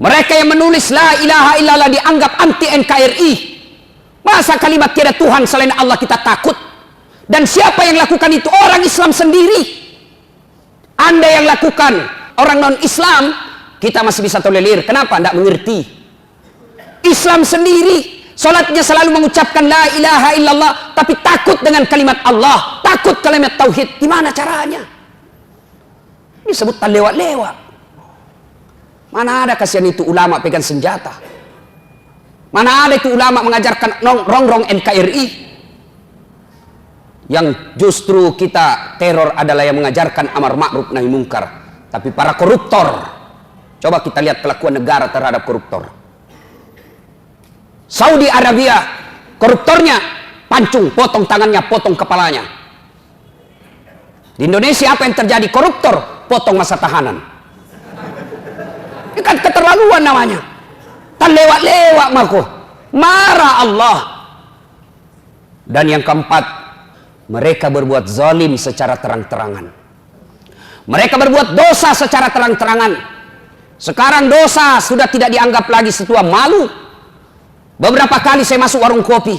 Mereka yang menulis la ilaha illallah dianggap anti NKRI. Masa kalimat tiada Tuhan selain Allah kita takut? Dan siapa yang lakukan itu? Orang Islam sendiri. Anda yang lakukan, orang non-Islam, kita masih bisa tolerir. Kenapa? Tidak mengerti. Islam sendiri, salatnya selalu mengucapkan la ilaha illallah, tapi takut dengan kalimat Allah, takut kalimat tauhid. Gimana caranya? Disebut lewat-lewat. Mana ada kasihan itu ulama pegang senjata? Mana ada itu ulama mengajarkan rongrong NKRI? Yang justru kita teror adalah yang mengajarkan amar ma'ruf nahi mungkar. Tapi para koruptor, coba kita lihat kelakuan negara terhadap koruptor. Saudi Arabia, koruptornya pancung, potong tangannya, potong kepalanya. Di Indonesia apa yang terjadi? Koruptor, potong masa tahanan. Ini kan keterlaluan namanya. Tan lewat-lewat mako. Marah Allah. Dan yang keempat, mereka berbuat zalim secara terang-terangan. Mereka berbuat dosa secara terang-terangan. Sekarang dosa sudah tidak dianggap lagi sesuatu malu. Beberapa kali saya masuk warung kopi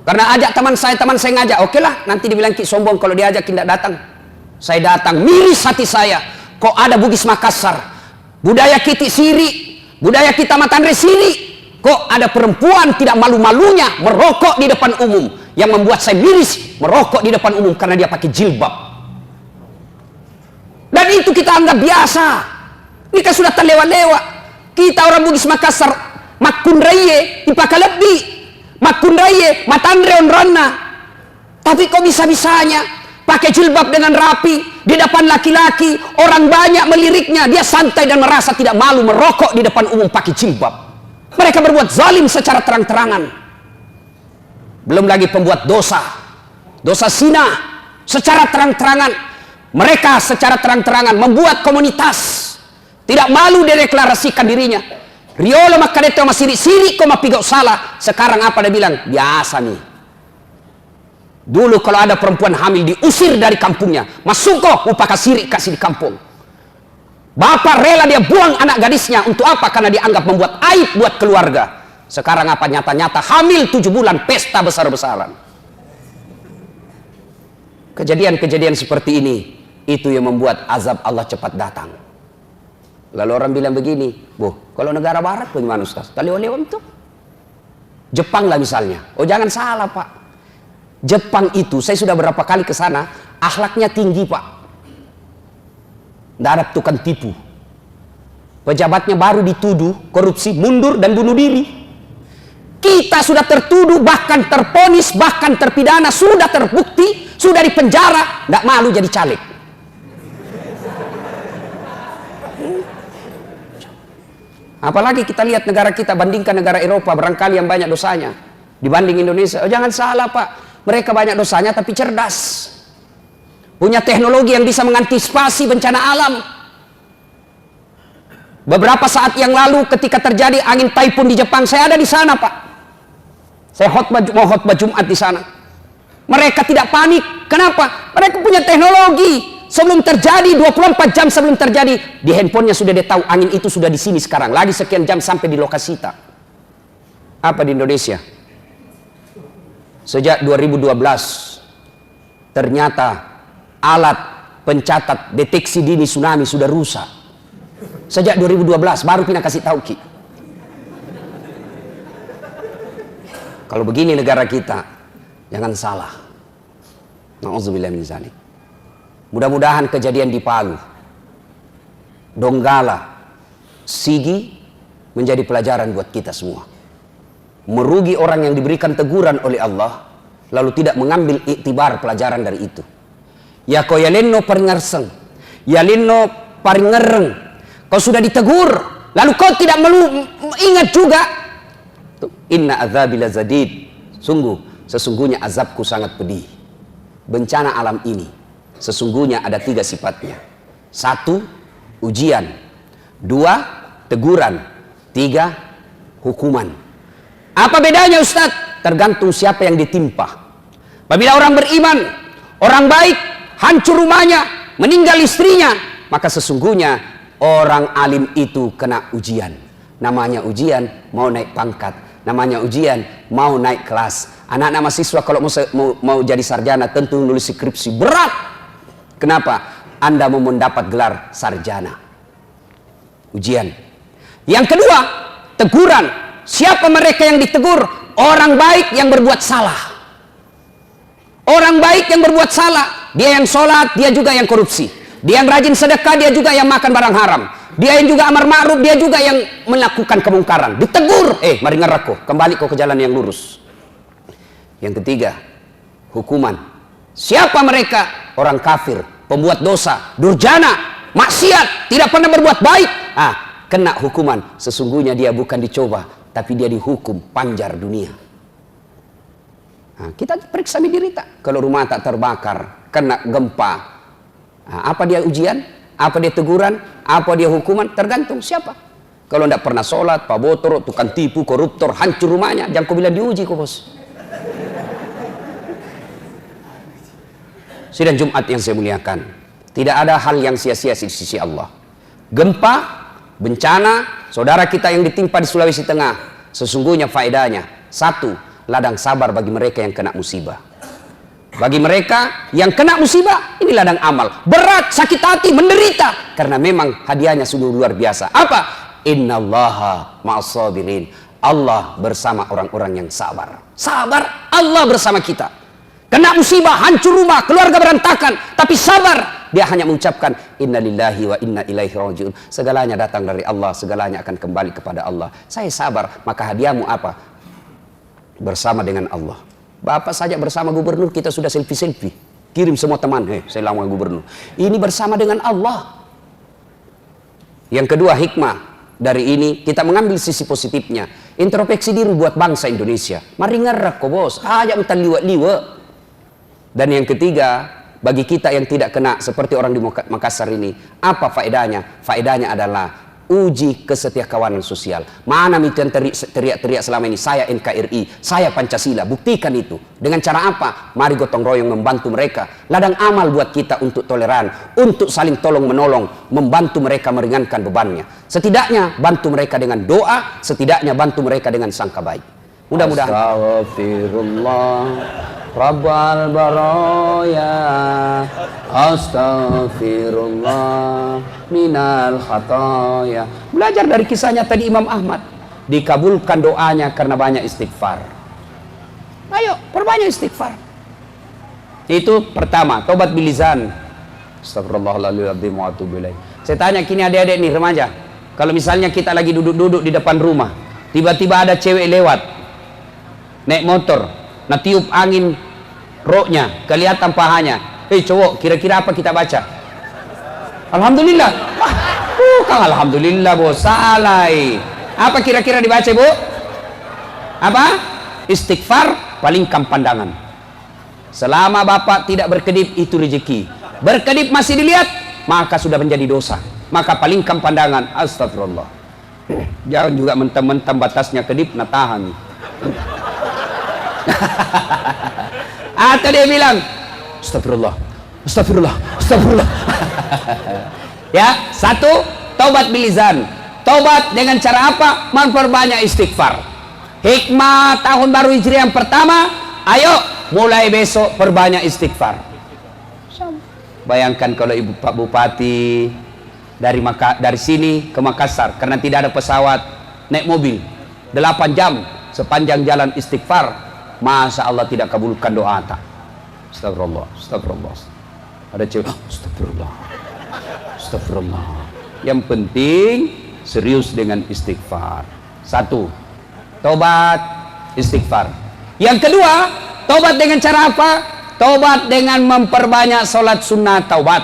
karena ajak teman saya ngajak. Oke lah, nanti dibilang Ki sombong kalau diajak tidak datang. Saya datang, miris hati saya. Kok ada Bugis Makassar, budaya kita Siri, budaya kita Matandre Siri, kok ada perempuan tidak malu-malunya merokok di depan umum. Yang membuat saya miris, merokok di depan umum karena dia pakai jilbab. Dan itu kita anggap biasa. Ini kan sudah terlewat-lewat. Kita orang Bugis Makassar, Makundraye, Ipakalebi, Makundraye, Matandre Onrana. Tapi kok bisa-bisanya pakai jilbab dengan rapi di depan laki-laki, orang banyak meliriknya, dia santai dan merasa tidak malu merokok di depan umum pakai jilbab. Mereka berbuat zalim secara terang-terangan. Belum lagi pembuat dosa zina secara terang-terangan. Mereka secara terang-terangan membuat komunitas, tidak malu deklarasikan dirinya. Riolo makadeto masiri-siri koma pigau salah. Sekarang apa dia bilang? Biasa nih. Dulu kalau ada perempuan hamil diusir dari kampungnya, masuk kok upaka siri kasih di kampung. Bapak rela dia buang anak gadisnya untuk apa? Karena dianggap membuat aib buat keluarga. Sekarang apa? Nyata-nyata hamil 7 bulan pesta besar-besaran. Kejadian-kejadian seperti ini itu yang membuat azab Allah cepat datang. Lalu orang bilang begini, kalau negara barat bagaimana Ustaz? Taliwalewan itu Jepang lah misalnya. Oh jangan salah Pak, Jepang itu saya sudah berapa kali ke sana, akhlaknya tinggi Pak. Tidak ada tukang tipu. Pejabatnya baru dituduh korupsi, mundur dan bunuh diri. Kita sudah tertuduh, bahkan terponis, bahkan terpidana, sudah terbukti, sudah dipenjara, tidak malu jadi caleg. Apalagi kita lihat negara kita, bandingkan negara Eropa, barangkali yang banyak dosanya dibanding Indonesia. Oh jangan salah Pak, mereka banyak dosanya tapi cerdas. Punya teknologi yang bisa mengantisipasi bencana alam. Beberapa saat yang lalu ketika terjadi angin taifun di Jepang, saya ada di sana Pak. Saya mau khotbah Jumat di sana. Mereka tidak panik. Kenapa? Mereka punya teknologi. Sebelum terjadi, 24 jam sebelum terjadi, di handphonenya sudah dia tahu angin itu sudah di sini sekarang. Lagi sekian jam sampai di lokasi kita. Apa di Indonesia? Sejak 2012, ternyata alat pencatat deteksi dini tsunami sudah rusak. Sejak 2012, baru pindah kasih tahu Ki. Kalau begini negara kita, jangan salah. Na'udzubillah min dzalik. Mudah-mudahan kejadian di Palu, Donggala, Sigi menjadi pelajaran buat kita semua. Merugi orang yang diberikan teguran oleh Allah, lalu tidak mengambil iktibar pelajaran dari itu. Ya kau yalenno paringerseng, yalenno paringereng. Kau sudah ditegur, lalu kau tidak ingat juga. Inna azabi lazadid. Sesungguhnya azabku sangat pedih. Bencana alam ini sesungguhnya ada 3 sifatnya. 1, ujian. 2, teguran. 3, hukuman. Apa bedanya Ustadz? Tergantung siapa yang ditimpa. Apabila orang beriman, orang baik, hancur rumahnya, meninggal istrinya, maka sesungguhnya orang alim itu kena ujian. Namanya ujian mau naik pangkat, namanya ujian mau naik kelas. Anak-anak mahasiswa kalau mau jadi sarjana tentu nulis skripsi berat. Kenapa? Anda mau mendapat gelar sarjana. Ujian. Yang kedua, teguran. Siapa mereka yang ditegur? Orang baik yang berbuat salah. Orang baik yang berbuat salah, dia yang sholat, dia juga yang korupsi. Dia yang rajin sedekah, dia juga yang makan barang haram. Dia yang juga amar ma'ruf, dia juga yang melakukan kemungkaran. Ditegur, mari ngerako, kembali kau ke jalan yang lurus. Yang ketiga, hukuman. Siapa mereka? Orang kafir, pembuat dosa, durjana, maksiat, tidak pernah berbuat baik. Kena hukuman. Sesungguhnya dia bukan dicoba, tapi dia dihukum panjar dunia. Kita periksa diri tak. Kalau rumah tak terbakar, kena gempa, apa dia ujian? Apa dia teguran? Apa dia hukuman? Tergantung siapa. Kalau tidak pernah sholat, pak botol, tukang tipu, koruptor, hancur rumahnya, jangan kau bilang diuji kok bos. Sidang Jumat yang saya muliakan, tidak ada hal yang sia-sia di sisi Allah. Gempa, bencana, saudara kita yang ditimpa di Sulawesi Tengah, sesungguhnya faedahnya satu, ladang sabar bagi mereka yang kena musibah. Bagi mereka yang kena musibah, ini ladang amal. Berat, sakit hati, menderita. Karena memang hadiahnya sungguh luar biasa. Apa? Innallaha ma'as-sabirin. Allah bersama orang-orang yang sabar. Sabar, Allah bersama kita. Kena musibah, hancur rumah, keluarga berantakan. Tapi sabar. Dia hanya mengucapkan, innalillahi wa inna ilaihi rajiun. Segalanya datang dari Allah, segalanya akan kembali kepada Allah. Saya sabar, maka hadiahmu apa? Bersama dengan Allah. Bapak saja bersama gubernur kita sudah selfie-selfie. Kirim semua teman, saya lama gubernur. Ini bersama dengan Allah. Yang kedua, hikmah dari ini kita mengambil sisi positifnya. Introspeksi diri buat bangsa Indonesia. Mari ngerak kok bos, aja entar liwat-liwat. Dan yang ketiga, bagi kita yang tidak kena seperti orang di Makassar ini, apa faedahnya? Faedahnya adalah uji kesetiakawanan sosial. Mana mitian teriak-teriak selama ini, saya NKRI, saya Pancasila. Buktikan itu. Dengan cara apa? Mari gotong royong membantu mereka. Ladang amal buat kita untuk toleran, untuk saling tolong menolong, membantu mereka meringankan bebannya. Setidaknya bantu mereka dengan doa, setidaknya bantu mereka dengan sangka baik. Mudah-mudahan. Astaghfirullah Rabbal baraya, astaghfirullah minal khataya. Belajar dari kisahnya tadi Imam Ahmad. Dikabulkan doanya karena banyak istighfar. Ayo, perbanyak istighfar. Itu pertama, tobat bilizan. Astagfirullahaladzim wa atubu ilaih. Saya tanya kini adik-adik nih remaja, kalau misalnya kita lagi duduk-duduk di depan rumah, tiba-tiba ada cewek lewat, naik motor, nah tiup angin roknya, kelihatan pahanya. Cowok, kira-kira apa kita baca? Alhamdulillah. Bukan alhamdulillah bos, salai. Apa kira-kira dibaca bu? Apa? Istighfar, palingkan pandangan. Selama bapak tidak berkedip, itu rezeki. Berkedip masih dilihat, maka sudah menjadi dosa. Maka palingkan pandangan. Astagfirullah. Jangan juga mentang-mentang batasnya kedip, nah tahan. Atau dia bilang, astagfirullah, astagfirullah, astagfirullah. Ya, satu, taubat bilizan. Taubat dengan cara apa? Memperbanyak istighfar. Hikmah tahun baru Hijriah yang pertama, ayo mulai besok perbanyak istighfar. Bayangkan kalau ibu Pak Bupati dari sini ke Makassar karena tidak ada pesawat, naik mobil 8 jam sepanjang jalan istighfar. Masa Allah tidak kabulkan doa tak? Astagfirullah, astagfirullah. Ada cewek, astagfirullah, astagfirullah. Yang penting serius dengan istighfar. Satu, tobat istighfar. Yang kedua, tobat dengan cara apa? Tobat dengan memperbanyak sholat sunnah taubat.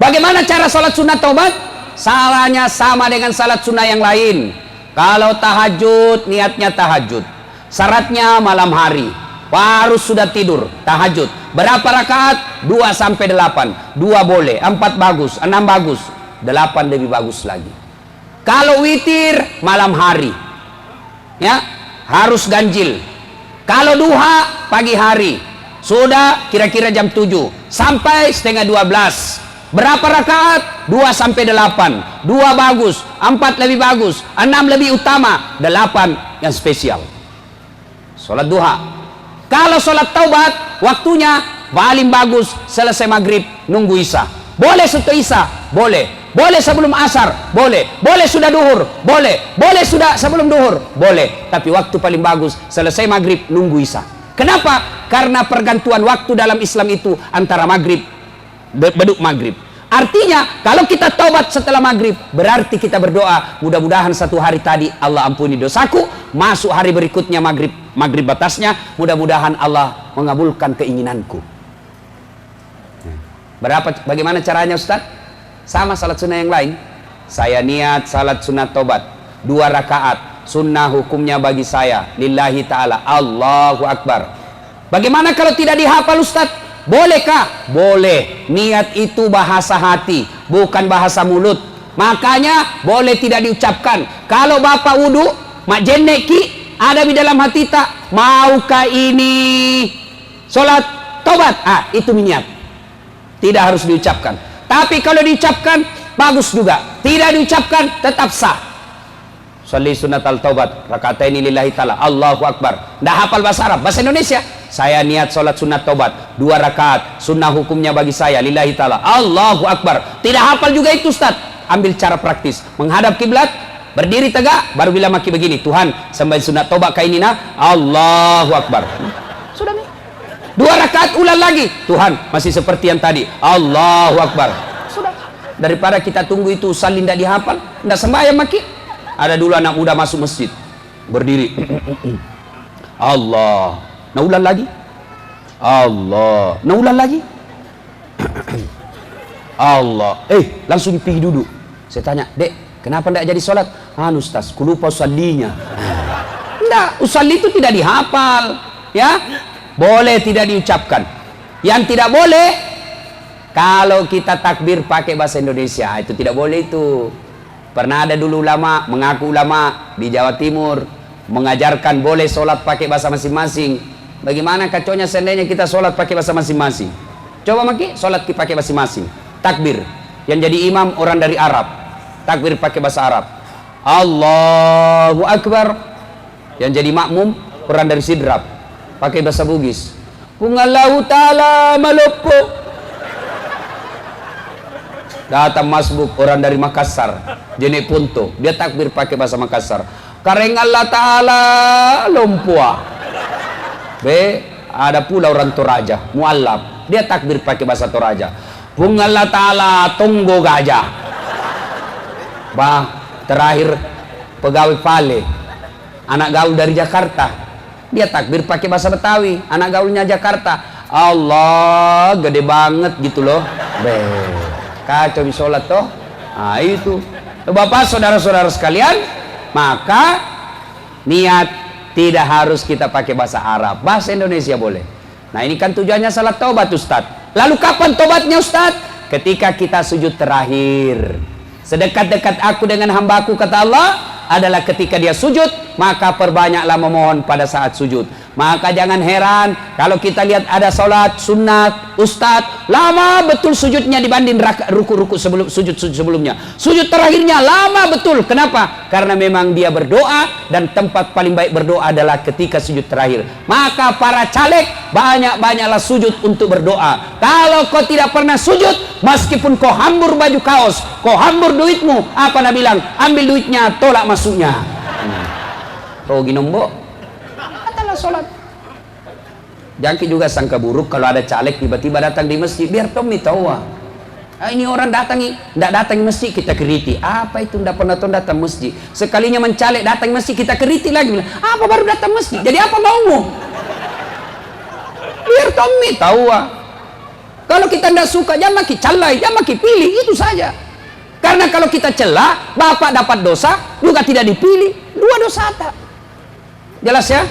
Bagaimana cara sholat sunnah taubat? Salahnya sama dengan sholat sunnah yang lain. Kalau tahajud, niatnya tahajud. Syaratnya malam hari, harus sudah tidur, tahajud. Berapa rakaat? 2 sampai 8. 2 boleh, 4 bagus, 6 bagus, 8 lebih bagus lagi. Kalau witir malam hari, ya harus ganjil. Kalau duha pagi hari, sudah kira-kira jam 7 sampai setengah 12. Berapa rakaat? 2 sampai 8. 2 bagus, 4 lebih bagus, 6 lebih utama, 8 yang spesial. Sholat duha. Kalau sholat taubat, waktunya paling bagus selesai maghrib, nunggu isya. Boleh setelah isya, boleh. Boleh sebelum asar, boleh. Boleh sudah duhur, boleh. Boleh sudah sebelum duhur, boleh. Tapi waktu paling bagus selesai maghrib, nunggu isya. Kenapa? Karena pergantuan waktu dalam Islam itu antara maghrib, beduk maghrib. Artinya kalau kita taubat setelah maghrib, berarti kita berdoa, mudah-mudahan satu hari tadi Allah ampuni dosaku, masuk hari berikutnya maghrib batasnya, mudah-mudahan Allah mengabulkan keinginanku. Bagaimana caranya Ustaz? Sama salat sunnah yang lain. Saya niat salat sunnah taubat 2 rakaat, sunnah hukumnya bagi saya lillahi ta'ala, Allahu Akbar. Bagaimana kalau tidak dihafal Ustaz? Bolehkah? Boleh. Niat itu bahasa hati, bukan bahasa mulut. Makanya boleh tidak diucapkan. Kalau bapak wudu, mak jeneki ada di dalam hati tak, maukah ini sholat taubat? Itu niat. Tidak harus diucapkan. Tapi kalau diucapkan, bagus juga. Tidak diucapkan, tetap sah. Sholli sunnatal taubat rakataini lillahi ta'ala, Allahu Akbar. Nggak hafal bahasa Arab, bahasa Indonesia. Saya niat sholat sunat taubat 2 rakaat, sunnah hukumnya bagi saya lillahi ta'ala, Allahu Akbar. Tidak hafal juga itu Ustaz. Ambil cara praktis, menghadap kiblat, berdiri tegak, baru bila maki begini, Tuhan sampai sunat taubat kayak ini nah, Allahu Akbar. Sudah nih. 2 rakaat ulang lagi, Tuhan masih seperti yang tadi, Allahu Akbar. Sudah. Daripada kita tunggu itu salin tidak dihafal, tidak sembahyang maki. Ada dulu anak muda masuk masjid, berdiri, Allah, nah ulang lagi, Allah, nah ulang lagi, Allah, langsung pergi duduk. Saya tanya, dek, kenapa tidak jadi sholat? Ustaz, ku lupa usallinya. Enggak, usalli itu tidak dihafal, ya, boleh tidak diucapkan. Yang tidak boleh, kalau kita takbir pakai bahasa Indonesia, itu tidak boleh itu. Pernah ada dulu ulama, mengaku ulama di Jawa Timur, mengajarkan boleh sholat pakai bahasa masing-masing. Bagaimana kacaunya seandainya kita sholat pakai bahasa masing-masing? Coba maki, sholat pakai masing-masing. Takbir, yang jadi imam orang dari Arab, takbir pakai bahasa Arab, Allahu Akbar. Yang jadi makmum orang dari Sidrap, pakai bahasa Bugis, Pungallahu ta'ala malopo. Datang masbuk orang dari Makassar, jenek punto, dia takbir pakai bahasa Makassar, kareng Allah Ta'ala lumpua. Ada pula orang Toraja, mualaf, dia takbir pakai bahasa Toraja, Bung Allah Ta'ala tunggu gajah. Terakhir pegawai Vale, anak gaul dari Jakarta, dia takbir pakai bahasa Betawi, anak gaulnya Jakarta, Allah gede banget gitu loh. Kacau di sholat toh. Itu Bapak saudara-saudara sekalian, maka niat tidak harus kita pakai bahasa Arab, bahasa Indonesia boleh. Nah ini kan tujuannya salat taubat Ustaz. Lalu kapan taubatnya Ustaz? Ketika kita sujud terakhir. Sedekat-dekat aku dengan hambaku, kata Allah, adalah ketika dia sujud, maka perbanyaklah memohon pada saat sujud. Maka jangan heran kalau kita lihat ada sholat sunat Ustadz lama betul sujudnya dibanding ruku-ruku sujud sebelumnya. Sujud terakhirnya lama betul. Kenapa? Karena memang dia berdoa, dan tempat paling baik berdoa adalah ketika sujud terakhir. Maka para caleg, banyak-banyaklah sujud untuk berdoa. Kalau kau tidak pernah sujud, meskipun kau hambur baju kaos, kau hambur duitmu, apa nak bilang? Ambil duitnya, tolak masuknya. Rogi nombok katalah sholat. Jangan juga sangka buruk kalau ada caleg tiba-tiba datang di masjid, biar Tommy tahu ini orang tidak datang masjid, kita keriti. Apa itu tidak pernah datang masjid? Sekalinya mencalek datang masjid, kita keriti lagi. Apa baru datang masjid? Jadi apa maumu? Biar Tommy tahu. Kalau kita tidak suka, jangan maki calai, jangan maki pilih, itu saja. Karena kalau kita celah, bapak dapat dosa, juga tidak dipilih, 2 dosa tak. Jelas ya?